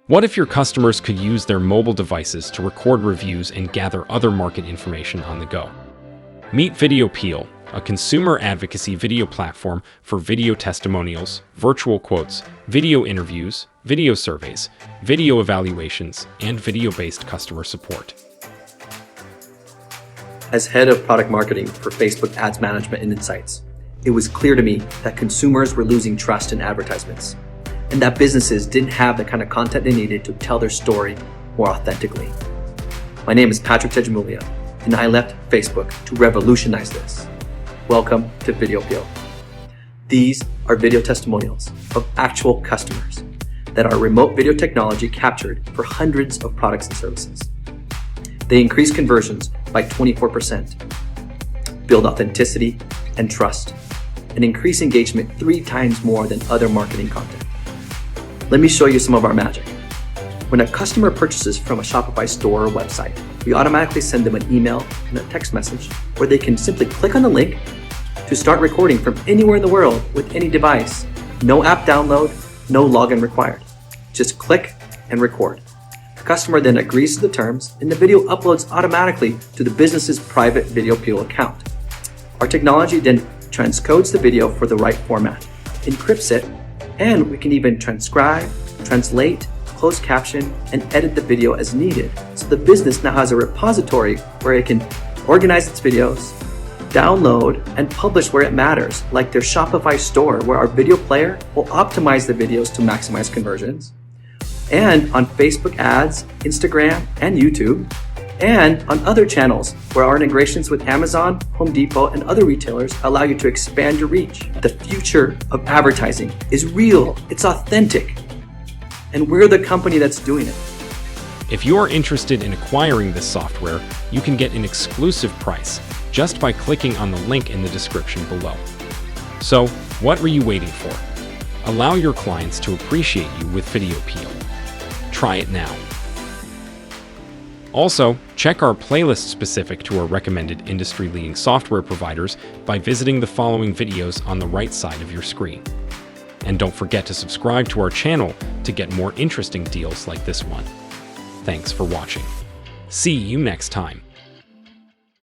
What if your customers could use their mobile devices to record reviews and gather other market information on the go? Meet VideoPeel, a consumer advocacy video platform for video testimonials, virtual quotes, video interviews, video surveys, video evaluations, and video-based customer support. As head of product marketing for Facebook Ads Management and Insights, it was clear to me that consumers were losing trust in advertisements, and that businesses didn't have the kind of content they needed to tell their story more authentically. My name is Patrick Tejumulia, and I left Facebook to revolutionize this. Welcome to VideoPeel. These are video testimonials of actual customers that our remote video technology captured for hundreds of products and services. They increase conversions by 24%, build authenticity and trust, and increase engagement 3 times more than other marketing content. Let me show you some of our magic. When a customer purchases from a Shopify store or website, we automatically send them an email and a text message where they can simply click on the link to start recording from anywhere in the world with any device. No app download, no login required. Just click and record. The customer then agrees to the terms, and the video uploads automatically to the business's private VideoPeel account. Our technology then transcodes the video for the right format, encrypts it, and we can even transcribe, translate, close caption, and edit the video as needed. So the business now has a repository where it can organize its videos, download, and publish where it matters, like their Shopify store, where our video player will optimize the videos to maximize conversions, and on Facebook ads, Instagram, and YouTube, and on other channels where our integrations with Amazon, Home Depot, and other retailers allow you to expand your reach. The future of advertising is real, it's authentic, and we're the company that's doing it. If you're interested in acquiring this software, you can get an exclusive price just by clicking on the link in the description below. So, what were you waiting for? Allow your clients to appreciate you with VideoPeel. Try it now. Also, check our playlist specific to our recommended industry-leading software providers by visiting the following videos on the right side of your screen. And don't forget to subscribe to our channel to get more interesting deals like this one. Thanks for watching. See you next time.